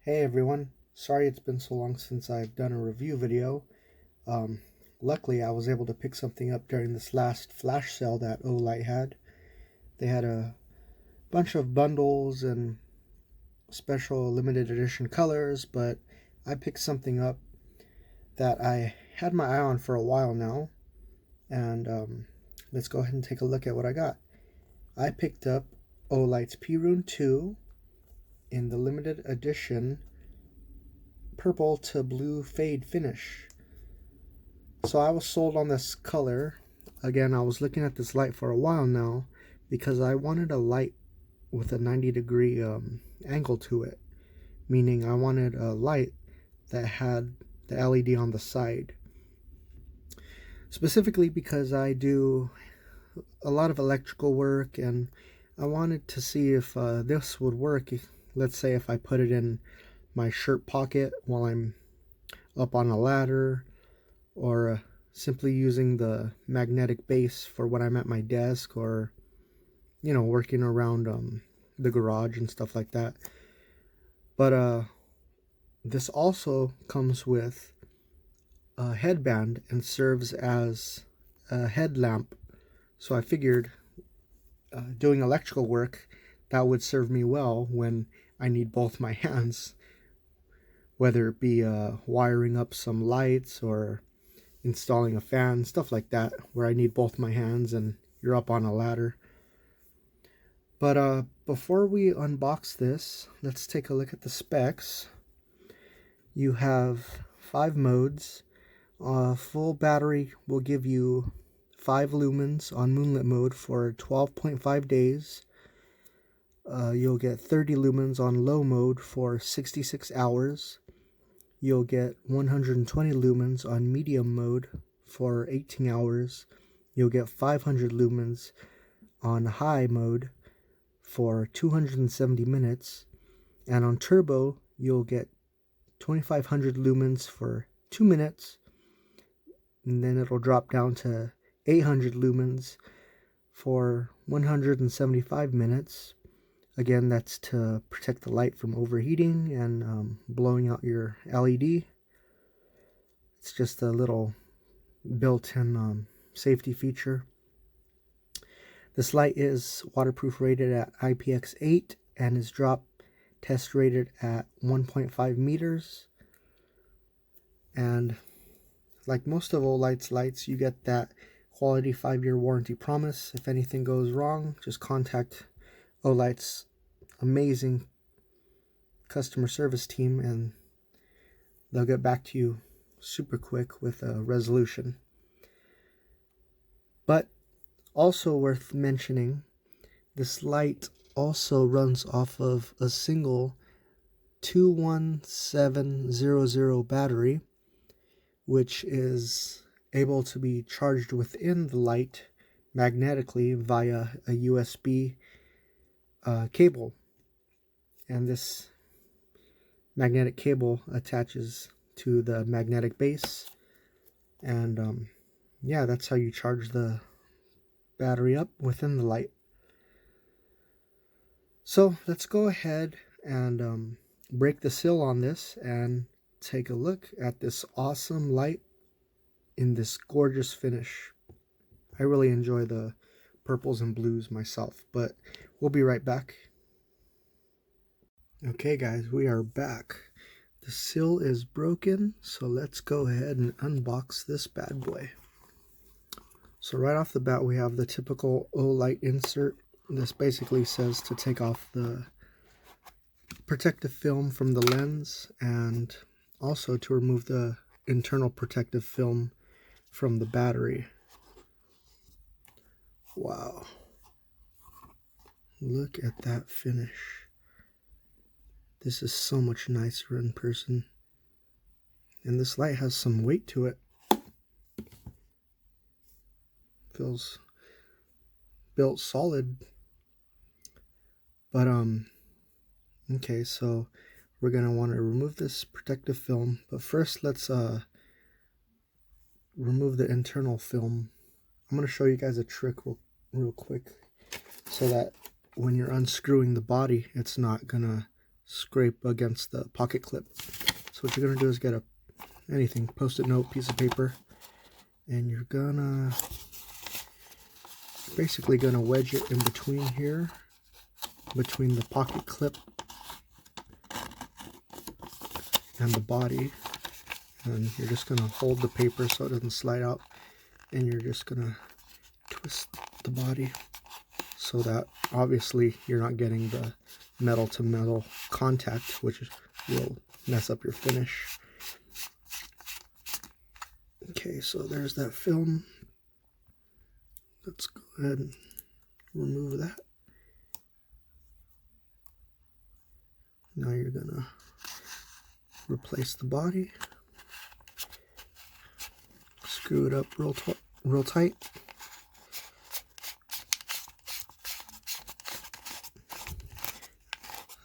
Hey everyone, sorry it's been so long since I've done a review video. Um, Luckily I was able to pick something up during this last flash sale that OLIGHT had. They had a bunch of bundles and special limited edition colors, but I picked something up that I had my eye on for a while now, and let's go ahead and take a look at what I got. I picked up OLIGHT's Perun 2 in the limited edition purple to blue fade finish. So I was sold on this color. Again, I was looking at this light for a while now because I wanted a light with a 90-degree angle to it. Meaning I wanted a light that had the LED on the side. Specifically because I do a lot of electrical work, and I wanted to see if this would work. Let's say if I put it in my shirt pocket while I'm up on a ladder, or simply using the magnetic base for when I'm at my desk, or working around the garage and stuff like that. But this also comes with a headband and serves as a headlamp, so I figured doing electrical work, that would serve me well when I need both my hands, whether it be wiring up some lights or installing a fan, stuff like that, where I need both my hands and you're up on a ladder. But before we unbox this, let's take a look at the specs. You have 5 modes. Full battery will give you 5 lumens on moonlit mode for 12.5 days. You'll get 30 lumens on low mode for 66 hours. You'll get 120 lumens on medium mode for 18 hours. You'll get 500 lumens on high mode for 270 minutes. And on turbo, you'll get 2500 lumens for 2 minutes. And then it'll drop down to 800 lumens for 175 minutes. Again, that's to protect the light from overheating and blowing out your LED. It's just a little built-in safety feature. This light is waterproof rated at IPX8 and is drop test rated at 1.5 meters. And like most of OLIGHT's lights, you get that quality 5-year warranty promise. If anything goes wrong, just contact OLIGHT's amazing customer service team and they'll get back to you super quick with a resolution. But also worth mentioning, this light also runs off of a single 21700 battery, which is able to be charged within the light magnetically via a USB cable. And this magnetic cable attaches to the magnetic base, and yeah, that's how you charge the battery up within the light. So let's go ahead and break the seal on this and take a look at this awesome light in this gorgeous finish. I really enjoy the purples and blues myself, but we'll be right back. Okay guys, we are back. The seal is broken, so let's go ahead and unbox this bad boy. So right off the bat, we have the typical OLIGHT insert. This basically says to take off the protective film from the lens and also to remove the internal protective film from the battery. Wow. Look at that finish. This is so much nicer in person. And this light has some weight to it. Feels built solid. But okay, so we're gonna want to remove this protective film, but first let's remove the internal film. I'm gonna show you guys a trick real quick so that when you're unscrewing the body, it's not gonna scrape against the pocket clip. So what you're gonna do is get anything, post-it note, piece of paper, and you're basically gonna wedge it in between here, between the pocket clip and the body, and you're just gonna hold the paper so it doesn't slide out, and you're just gonna twist the body so that obviously you're not getting the metal to metal contact, which will mess up your finish. Okay, so there's that film. Let's go ahead and remove that. Now you're gonna replace the body. Screw it up real tight.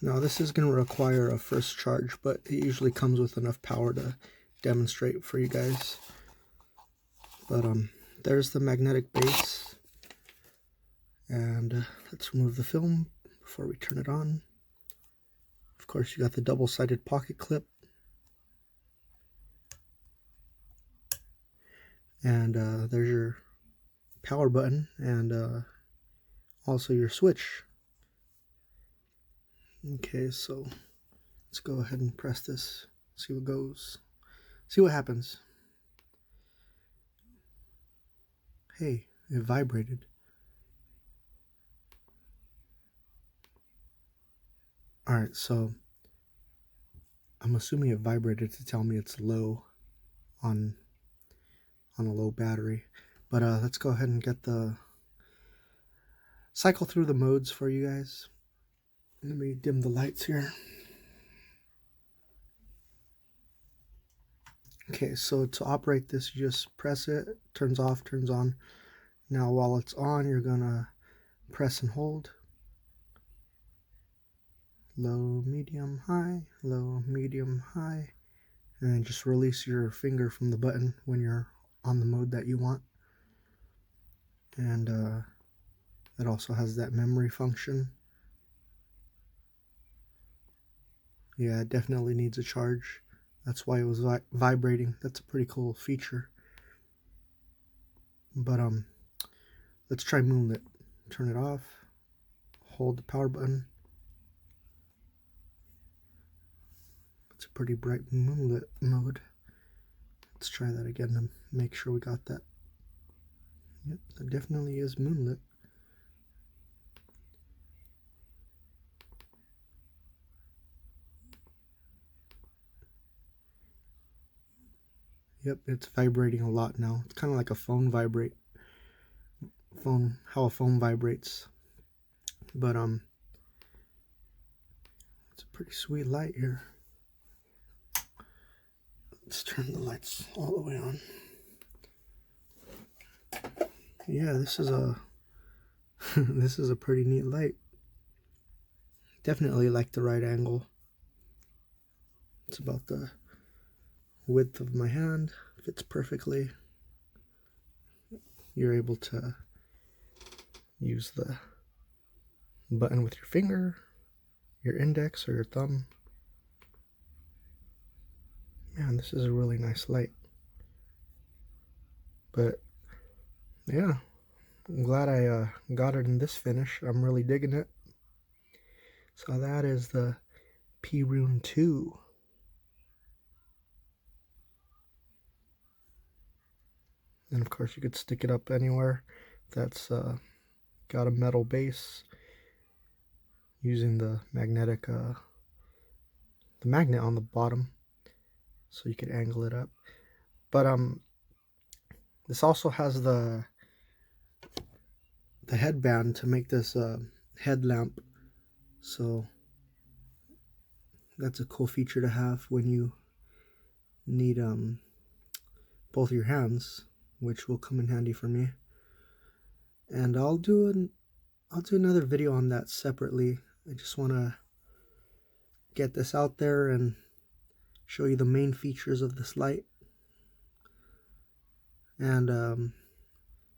Now this is going to require a first charge, but it usually comes with enough power to demonstrate for you guys. But there's the magnetic base, and let's remove the film before we turn it on. Of course, you got the double-sided pocket clip, and there's your power button, and also your switch. Okay, so let's go ahead and press this, see what goes, see what happens. Hey, it vibrated. Alright, so I'm assuming it vibrated to tell me it's low on a low battery. But let's go ahead and get the cycle through the modes for you guys. Let me dim the lights here. Okay, so to operate this, you just press it, turns off, turns on. Now while it's on, you're gonna press and hold. Low, medium, high, low, medium, high. And then just release your finger from the button when you're on the mode that you want. And it also has that memory function. Yeah, it definitely needs a charge. That's why it was vibrating. That's a pretty cool feature. But let's try moonlit. Turn it off. Hold the power button. It's a pretty bright moonlit mode. Let's try that again to make sure we got that. Yep, that definitely is moonlit. Yep, it's vibrating a lot now. It's kind of like a phone how a phone vibrates. But it's a pretty sweet light here. Let's turn the lights all the way on. Yeah, this is a this is a pretty neat light. Definitely like the right angle. It's about the width of my hand, fits perfectly. You're able to use the button with your finger, your index, or your thumb. Man, this is a really nice light. But yeah, I'm glad I got it in this finish. I'm really digging it. So that is the Perun 2. And of course you could stick it up anywhere that's got a metal base using the magnetic the magnet on the bottom, so you could angle it up. But this also has the headband to make this headlamp, so that's a cool feature to have when you need both your hands, which will come in handy for me. And I'll do another video on that separately. I just want to get this out there and show you the main features of this light. And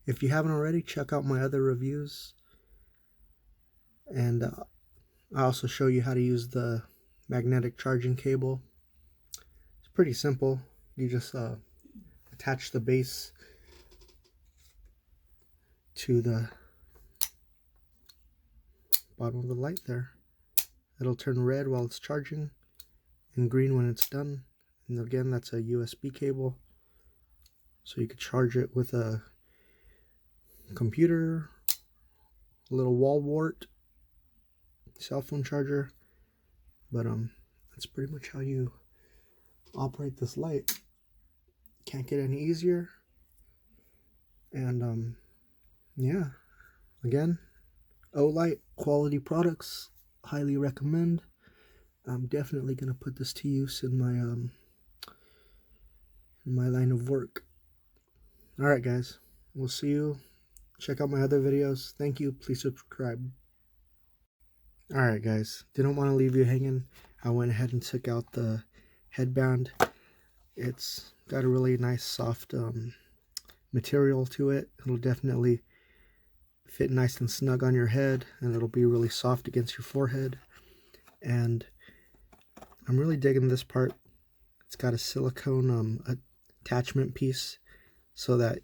if you haven't already, check out my other reviews. And I also show you how to use the magnetic charging cable. It's pretty simple. You just attach the base to the bottom of the light there. It'll turn red while it's charging and green when it's done. And again, that's a USB cable, so you could charge it with a computer, a little wall wart, cell phone charger. But that's pretty much how you operate this light. Can't get any easier. And yeah, again, OLIGHT quality products, highly recommend. I'm definitely gonna put this to use in my line of work. All right, guys, we'll see you. Check out my other videos. Thank you. Please subscribe. All right, guys, didn't want to leave you hanging. I went ahead and took out the headband. It's got a really nice soft material to it. It'll definitely fit nice and snug on your head, and it'll be really soft against your forehead. And I'm really digging this part. It's got a silicone attachment piece so that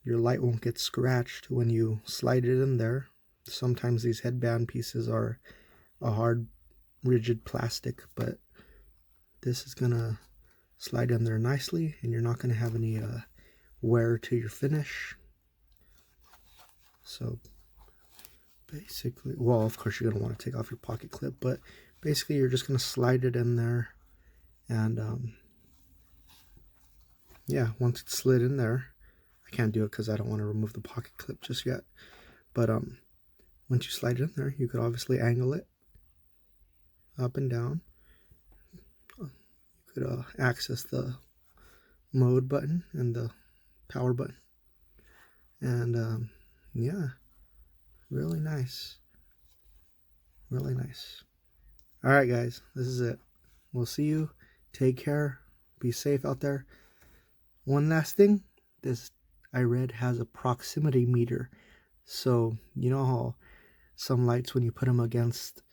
your light won't get scratched when you slide it in there. Sometimes these headband pieces are a hard, rigid plastic, but this is gonna slide in there nicely, and you're not gonna have any wear to your finish. So basically, well, of course you're gonna want to take off your pocket clip, but basically you're just gonna slide it in there, and yeah, once it's slid in there, I can't do it because I don't want to remove the pocket clip just yet, but once you slide it in there, you could obviously angle it up and down. You could access the mode button and the power button, and yeah, really nice, really nice. All right, guys, this is it. We'll see you. Take care. Be safe out there. One last thing, this I read has a proximity meter. So you know how some lights, when you put them against,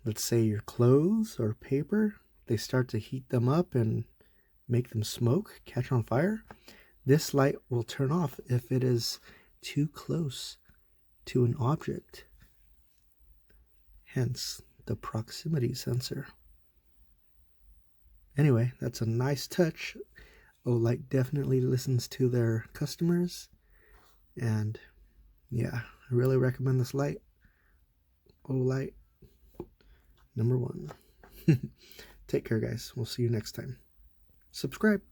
let's say, your clothes or paper, they start to heat them up and make them smoke, catch on fire? This light will turn off if it is too close to an object. Hence the proximity sensor. Anyway, that's a nice touch. OLIGHT definitely listens to their customers, and yeah, I really recommend this light. OLIGHT #1. Take care, guys. We'll see you next time. Subscribe.